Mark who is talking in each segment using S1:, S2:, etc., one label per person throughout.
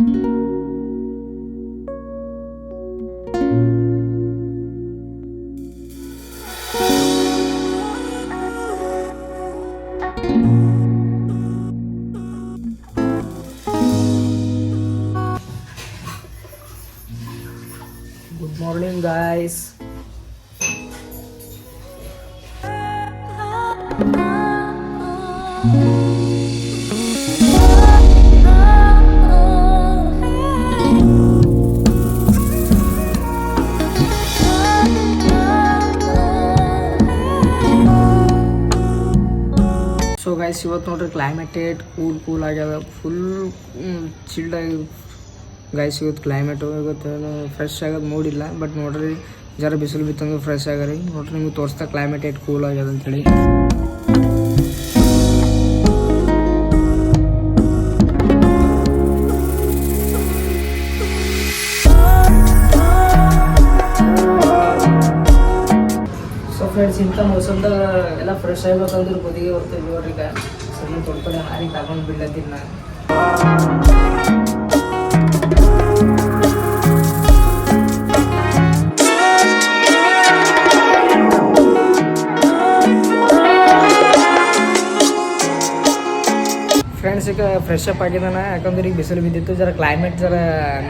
S1: Good morning, guys. So guys, ಇವತ್ತು ನೋಡ್ರಿ ಕ್ಲೈಮೇಟೇಟ್ cool ಆಗ್ಯದ, ಫುಲ್ ಚಿಲ್ಡ್ ಆಗಿ ಗೈಸ್. ಇವತ್ತು ಕ್ಲೈಮೇಟು ಇವತ್ತು ಫ್ರೆಶ್ ಆಗೋದು ಮೂಡಿಲ್ಲ, ಬಟ್ ನೋಡ್ರಿ ಜರ ಬಿಸಿಲು ಬಿತ್ತಂದ್ರೆ ಫ್ರೆಶ್ ಆಗ್ಯಾರಿ. ನೋಡ್ರಿ ನಿಮ್ಗೆ ತೋರಿಸ್ತಾ ಕ್ಲೈಮೇಟೇಟ್ ಕೂಲ್ ಆಗ್ಯದ ಅಂತೇಳಿ. ಸೊ ಫ್ರೆಂಡ್ಸ್, ಇಂಥ ಮೌಸಮ್ದಾಗ ಎಲ್ಲ ಫ್ರೆಶ್ ಆಗ್ಬೇಕಂದ್ರೆ ಬದಿಗೆ ಬರ್ತೀವಿ ನೋಡ್ರಿ. ಈಗ ಸರಿ ತೊಡ್ಪಡೆ ಹಾರಿ ತಗೊಂಡು ಬಿಡ್ಲತ್ತೀನಿ ನಾನು. ಫ್ರೆಂಡ್ಸ್, ಈಗ ಫ್ರೆಶ್ ಅಪ್ ಆಗಿದ್ದಾನ, ಯಾಕಂದ್ರೆ ಈಗ ಬಿಸಿಲು ಬಿದ್ದಿತ್ತು, ಜರ ಕ್ಲೈಮೇಟ್ ಜರ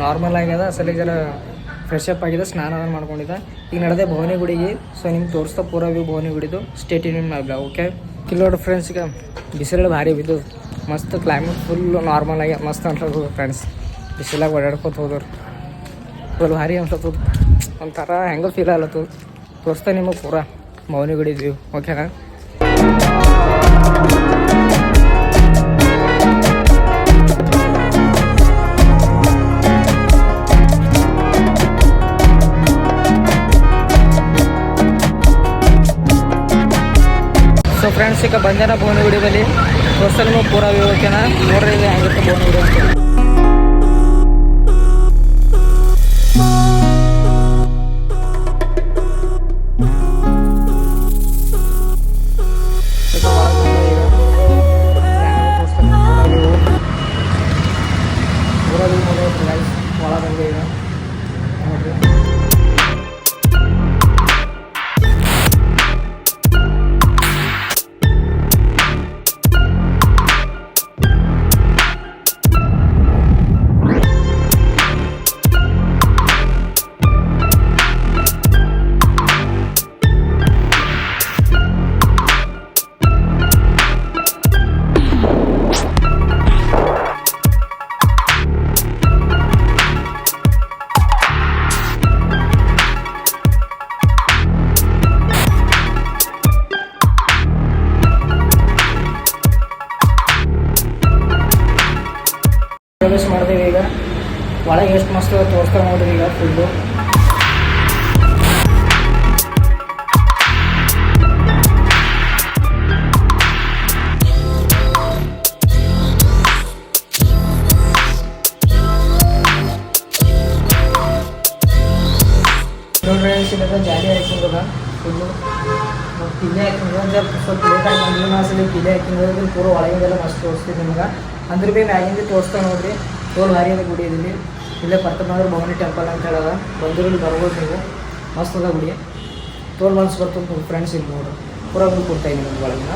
S1: ನಾರ್ಮಲ್ ಆಗ್ಯದ. ಅಸಲಿಗೆ ಜರ ಫ್ರೆಶ್ ಅಪ್ ಆಗಿದೆ, ಸ್ನಾನ ಮಾಡ್ಕೊಂಡಿದ್ದ. ಈಗ ನಡೆದೆ ಭವಾನಿ ಗುಡಿಗೆ. ಸೊ ನಿಮ್ಗೆ ತೋರಿಸ್ತಾ ಪೂರ ವ್ಯೂ ಭವಾನಿ ಗುಡಿದು. ಸ್ಟೇಟ್ ಯೂನಿಯನ್ ಮಾಡ್ಲ ಓಕೆ. ಕಿಲೋಡ್ ಫ್ರೆಂಡ್ಸ್, ಈಗ ಬಿಸಿಲು ಭಾರಿ ಬಿದ್ದು ಮಸ್ತ್ ಕ್ಲೈಮೇಟ್ ಫುಲ್ ನಾರ್ಮಲ್ ಆಗಿ ಮಸ್ತ್ ಅನ್ಸೋದು ಫ್ರೆಂಡ್ಸ್. ಬಿಸಿಲಾಗ ಓಡಾಡ್ಕೊತ ಹೋದ್ರು ಫುಲ್ ಭಾರಿ ಅನ್ಸತ್ತದ, ಒಂಥರ ಹೆಂಗೋ ಫೀಲ್ ಆಗ್ಲತ್ತದ. ತೋರಿಸ್ತಾ ನಿಮಗೆ ಪೂರ ಭವಾನಿ ಗುಡಿ ವ್ಯೂ ಓಕೆನಾ. ಸೊ ಫ್ರೆಂಡ್ಸ್, ಈಗ ಬಂದೇನ ಭವಾನಿ ಗುಡಿ ಬಳಿ. ತೋರಿಸ್ತಾ ನಿಮಗೆ ಪೂರ ವ್ಯೂ ಓಕೆನಾ. ನೋಡ್ರಿ ಇದು ಹೆಂಗಿರುತ್ತೆ ಭವಾನಿ ಗುಡಿ ಅಂತ. ಒಳಗಂಗೆ ಈಗ ನೋಡ್ರಿ. ಪ್ರವೇಶ ಮಾಡಿದೀವಿ. ಈಗ ಒಳಗೆ ಎಷ್ಟು ಮಸ್ತ್ ತೋರಿಸ್ತಾ ನೋಡ್ರಿ. ಈಗ ಫುಲ್ಲು ಜಾಲಿ ಹಾಕಿಂದದ ಫುಲ್ಲು ಪಿಲೆ ಹಾಕಿಂದ. ಸ್ವಲ್ಪ ಲೇಟ್ ಆಗಿ ಬಂದಿಲ್ಲ ಅಸಲಿ ಪಿಲೆ ಹಾಕಿಂದ ಪೂರ ಒಳಗಿಂದೆಲ್ಲ ಮಸ್ತ್ ತೋರಿಸ್ತೀವಿ ನಿಮ್ಗೆ. ಅಂದ್ರೆ ಭೀ ಮ್ಯಾಗಿಂದ ತೋರಿಸ್ತಾ ನೋಡ್ರಿ. ತೋಲ್ ಭಾರಿ ಅದ ಗುಡಿ ಇದ್ದೀನಿ. ಇಲ್ಲೇ ಪರ್ತಪ್ಪನವ್ರು ಭವಾನಿ ಟೆಂಪಲ್ ಅಂತ ಹೇಳದ. ಬಂದಿರಲ್ಲಿ ಬರ್ಬೋದು ನೀವು, ಮಸ್ತ್ ಅದ ಗುಡಿ. ತೋಲ್ ಮನ್ಸು ಬರ್ತದೆ ಫ್ರೆಂಡ್ಸ್. ಇಲ್ಲಿ ನೋಡ್ರಿ ಪೂರ ಬಂದು ಕೊಡ್ತಾ ಇದ್ದೀನಿ ನಿಮ್ಗೆ ಒಳಗಿನ.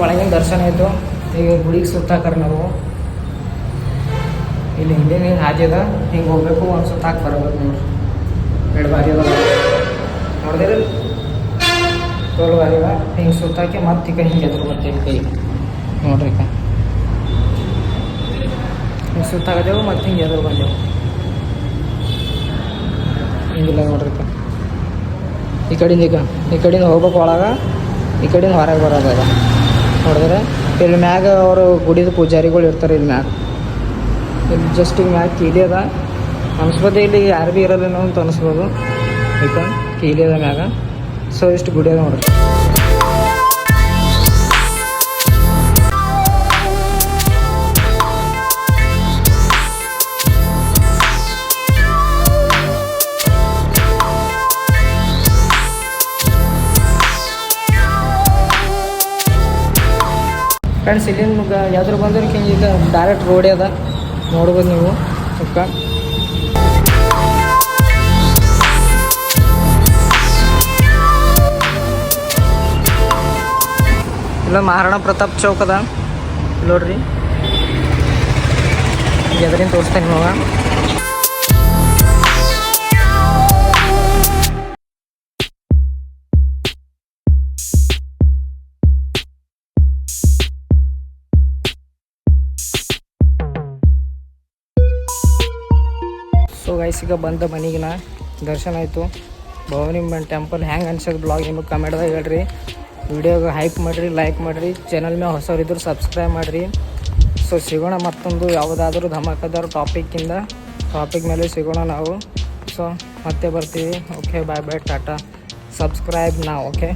S1: ಒಳಗಿನ ದರ್ಶನ ಆಯಿತು. ಈಗ ಗುಡಿಗೆ ಸುತ್ತಾಕರ ನಾವು ಇಲ್ಲಿ ಹಿಂದೆ ಹಿಂಗೆ ಹಾದಿ ಅದ, ಹಿಂಗೆ ಹೋಗ್ಬೇಕು, ಒಂದು ಸುತ್ತಾಕಿ ಬರಬೇಕು ನೋಡ್ರಿ. ಎರಡು ಬಾರಿ ಅದ ನೋಡಿದ್ರೆ ತೋಳು ಬಾರಿ ಅದ. ಹಿಂಗೆ ಸುತ್ತಾಕಿ ಮತ್ತೆ ಈಗ ಹಿಂಗೆ ಎದುರು ಬರ್ತೀವಿ ಕೈ ನೋಡ್ರಿ. ಹಿಂಗೆ ಸುತ್ತಾಗದೇವು ಮತ್ತೆ ಹಿಂಗೆ ಎದುರು ಬಂದೆವು. ಇಲ್ಲ ನೋಡ್ರಿ ಈ ಕಡೆಯಿಂದ ಈ ಕಡೆಯಿಂದ ಹೋಗ್ಬೇಕು ಒಳಗೆ, ಈ ಕಡೆಯಿಂದ ಹೊರಗೆ ಬರೋದಾಗ ನೋಡಿದ್ರೆ ಇಲ್ಲಿ ಮ್ಯಾಗ ಅವರು ಗುಡಿದ ಪೂಜಾರಿಗಳು ಇರ್ತಾರೆ. ಇಲ್ಲಿ ಮ್ಯಾಗ ಇಲ್ಲಿ ಜಸ್ಟ್ ಈಗ ಮ್ಯಾಗ ಕೀಲಿ ಅದ ಅನಿಸ್ಬೋದು, ಇಲ್ಲಿ ಯಾರು ಭೀ ಇರೋಲ್ಲ ಅಂತ ಅನಿಸ್ಬೋದು. ಈಗ ಕೀಲಿ ಅದ ಮ್ಯಾಗ. ಸೊ ಇಷ್ಟು ಗುಡಿ ಅದ ನೋಡ್ರಿ. ಫ್ರೆಂಡ್ಸ್ ಇಲ್ಲಿ ನಿಮ್ಗೆ ಯಾವ್ದ್ರ ಬಂದ್ರೆ ಹಿಂಗೆ ಈಗ ಡೈರೆಕ್ಟ್ ರೋಡೇ ಅದ ನೋಡ್ಬೋದು ನೀವು. ಸುಕ್ಕ ಇಲ್ಲ ಮಹಾರಾಣಾ ಪ್ರತಾಪ್ ಚೌಕ್ ಅದ ನೋಡ್ರಿ. ಎದರಿಂದ ತೋರಿಸ್ತೇನೆ ನಿಮಗೆ. ಸೊ ಗೈಸ್ ಈಗ ಬಂದ ಮನೆಗಿನ ದರ್ಶನ ಆಯಿತು. ಭವಾನಿ ಟೆಂಪಲ್ ಹೆಂಗೆ ಅನ್ಸೋದು ಬ್ಲಾಗ್ ನಿಮಗೆ ಕಮೆಂಟ್ದಾಗ ಹೇಳ್ರಿ. ವಿಡಿಯೋಗೆ ಹೈಪ್ ಮಾಡಿರಿ, ಲೈಕ್ ಮಾಡಿರಿ. ಚಾನಲ್ ಮೇಲೆ ಹೊಸವ್ರಿದ್ರು ಸಬ್ಸ್ಕ್ರೈಬ್ ಮಾಡಿರಿ. ಸೊ ಸಿಗೋಣ ಮತ್ತೊಂದು ಯಾವುದಾದ್ರೂ ಧಮಾಕದಾರ ಟಾಪಿಕ್ ಮೇಲೆ ಸಿಗೋಣ ನಾವು. ಸೊ ಮತ್ತೆ ಬರ್ತೀವಿ. ಓಕೆ ಬಾಯ್ ಬಾಯ್ ಟಾಟಾ. ಸಬ್ಸ್ಕ್ರೈಬ್ ನಾವು. ಓಕೆ.